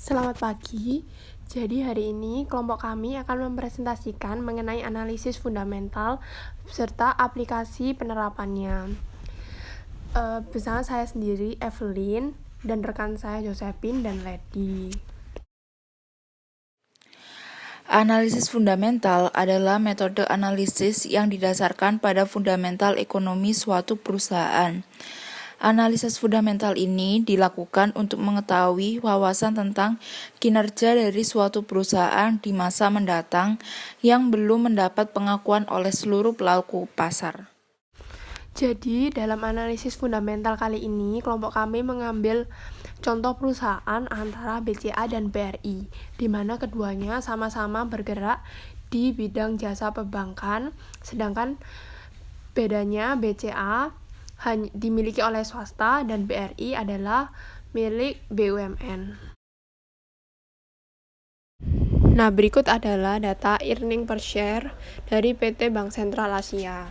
Selamat pagi. Jadi hari ini kelompok kami akan mempresentasikan mengenai analisis fundamental serta aplikasi penerapannya. Bersama saya sendiri, Evelyn, dan rekan saya, Josephine dan Lady. Analisis fundamental adalah metode analisis yang didasarkan pada fundamental ekonomi suatu perusahaan. Analisis fundamental ini dilakukan untuk mengetahui wawasan tentang kinerja dari suatu perusahaan di masa mendatang yang belum mendapat pengakuan oleh seluruh pelaku pasar. Jadi, dalam analisis fundamental kali ini, kelompok kami mengambil contoh perusahaan antara BCA dan BRI, di mana keduanya sama-sama bergerak di bidang jasa perbankan, sedangkan bedanya BCA dimiliki oleh swasta dan BRI adalah milik BUMN. Nah, berikut adalah data earning per share dari PT Bank Sentral Asia.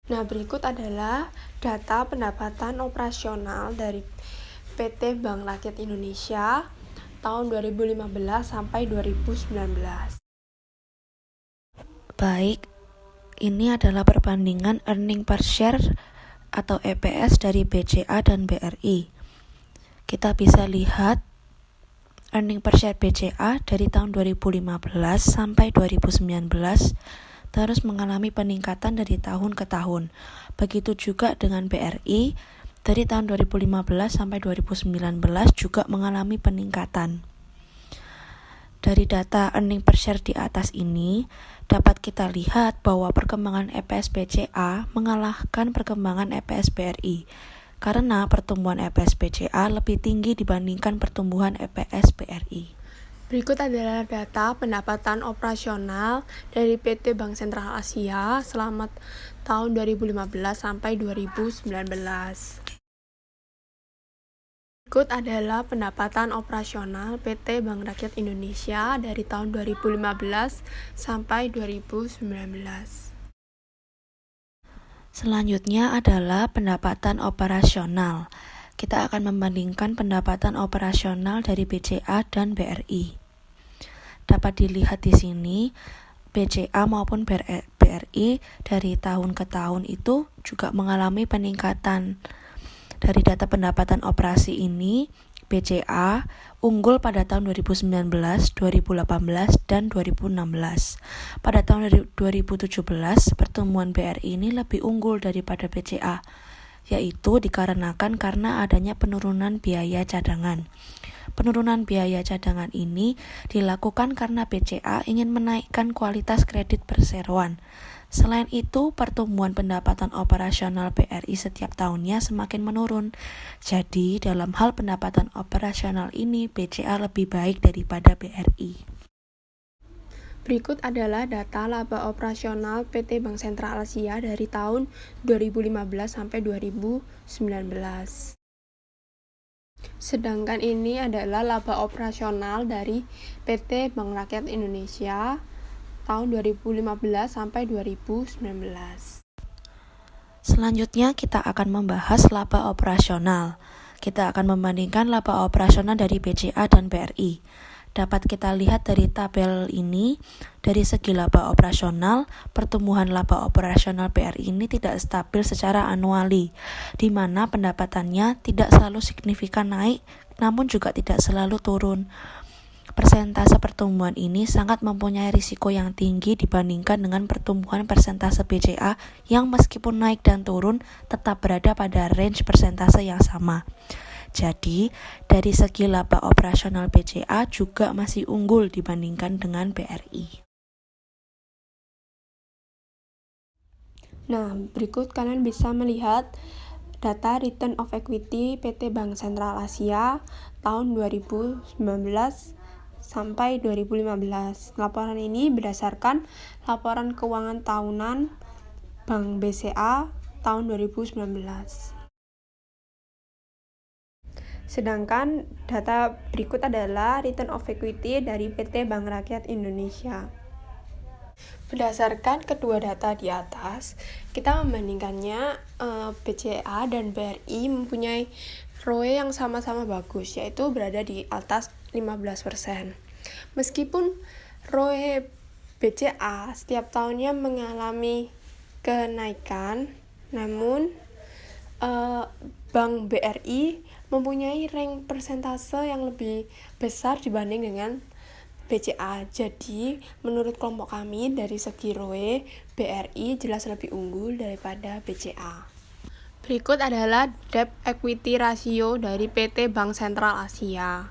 Nah, berikut adalah data pendapatan operasional dari PT Bank Rakyat Indonesia tahun 2015 sampai 2019. Baik, ini adalah perbandingan earning per share atau EPS dari BCA dan BRI. Kita bisa lihat earning per share BCA dari tahun 2015 sampai 2019 terus mengalami peningkatan dari tahun ke tahun. Begitu juga dengan BRI, dari tahun 2015 sampai 2019 juga mengalami peningkatan. Dari data earning per share di atas ini, dapat kita lihat bahwa perkembangan EPS BCA mengalahkan perkembangan EPS BRI, karena pertumbuhan EPS BCA lebih tinggi dibandingkan pertumbuhan EPS BRI. Berikut adalah data pendapatan operasional dari PT Bank Sentral Asia selama tahun 2015 sampai 2019. Berikut adalah pendapatan operasional PT Bank Rakyat Indonesia dari tahun 2015 sampai 2019. Selanjutnya adalah pendapatan operasional. Kita akan membandingkan pendapatan operasional dari BCA dan BRI. Dapat dilihat di sini, BCA maupun BRI dari tahun ke tahun itu juga mengalami peningkatan. Dari data pendapatan operasi ini, BCA unggul pada tahun 2019, 2018, dan 2016. Pada tahun 2017, pertumbuhan BRI ini lebih unggul daripada BCA, yaitu dikarenakan karena adanya penurunan biaya cadangan. Penurunan biaya cadangan ini dilakukan karena BCA ingin menaikkan kualitas kredit perseroan. Selain itu, pertumbuhan pendapatan operasional BRI setiap tahunnya semakin menurun. Jadi, dalam hal pendapatan operasional ini, BCA lebih baik daripada BRI. Berikut adalah data laba operasional PT Bank Sentral Asia dari tahun 2015 sampai 2019. Sedangkan ini adalah laba operasional dari PT Bank Rakyat Indonesia tahun 2015 sampai 2019. Selanjutnya kita akan membahas laba operasional. Kita akan membandingkan laba operasional dari BCA dan BRI. Dapat kita lihat dari tabel ini, dari segi laba operasional, pertumbuhan laba operasional BRI ini tidak stabil secara anuali, di mana pendapatannya tidak selalu signifikan naik, namun juga tidak selalu turun. Persentase pertumbuhan ini sangat mempunyai risiko yang tinggi dibandingkan dengan pertumbuhan persentase BCA yang meskipun naik dan turun tetap berada pada range persentase yang sama. Jadi, dari segi laba operasional BCA juga masih unggul dibandingkan dengan BRI. Nah, berikut kalian bisa melihat data return of equity PT Bank Sentral Asia tahun 2019 sampai 2015. Laporan ini berdasarkan laporan keuangan tahunan Bank BCA tahun 2019. Sedangkan data berikut adalah return of equity dari PT Bank Rakyat Indonesia. Berdasarkan kedua data di atas, kita membandingkannya BCA dan BRI mempunyai ROE yang sama-sama bagus, yaitu berada di atas 15%. Meskipun ROE BCA setiap tahunnya mengalami kenaikan, namun Bank BRI mempunyai rank persentase yang lebih besar dibanding dengan BCA. Jadi, menurut kelompok kami, dari segi ROE, BRI jelas lebih unggul daripada BCA. Berikut adalah debt equity ratio dari PT Bank Sentral Asia.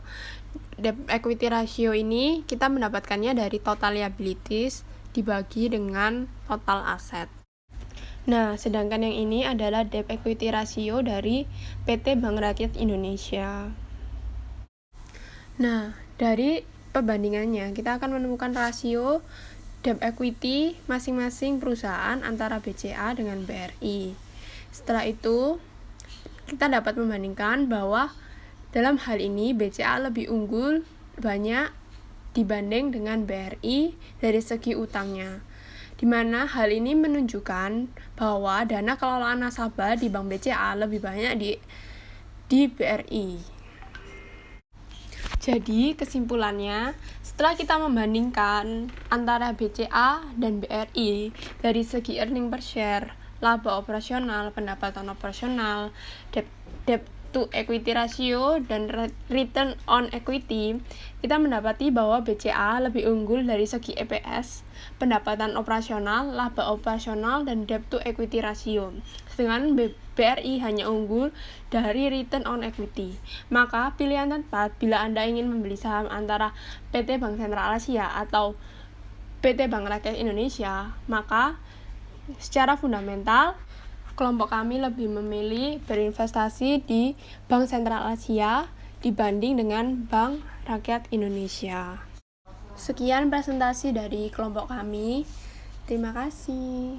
Debt equity ratio ini kita mendapatkannya dari total liabilities dibagi dengan total aset. Nah, sedangkan yang ini adalah debt equity ratio dari PT Bank Rakyat Indonesia. Nah, dari perbandingannya, kita akan menemukan rasio debt equity masing-masing perusahaan antara BCA dengan BRI. Setelah itu, kita dapat membandingkan bahwa dalam hal ini BCA lebih unggul banyak dibanding dengan BRI dari segi utangnya, di mana hal ini menunjukkan bahwa dana kelolaan nasabah di Bank BCA lebih banyak di BRI. Jadi kesimpulannya, setelah kita membandingkan antara BCA dan BRI dari segi earning per share, laba operasional, pendapatan operasional, debt to equity ratio, dan return on equity, kita mendapati bahwa BCA lebih unggul dari segi EPS, pendapatan operasional, laba operasional, dan debt to equity ratio. Sedangkan BRI hanya unggul dari return on equity. Maka pilihan tepat bila Anda ingin membeli saham antara PT Bank Sentral Asia atau PT Bank Rakyat Indonesia, maka secara fundamental kelompok kami lebih memilih berinvestasi di Bank Sentral Asia dibanding dengan Bank Rakyat Indonesia. Sekian presentasi dari kelompok kami. Terima kasih.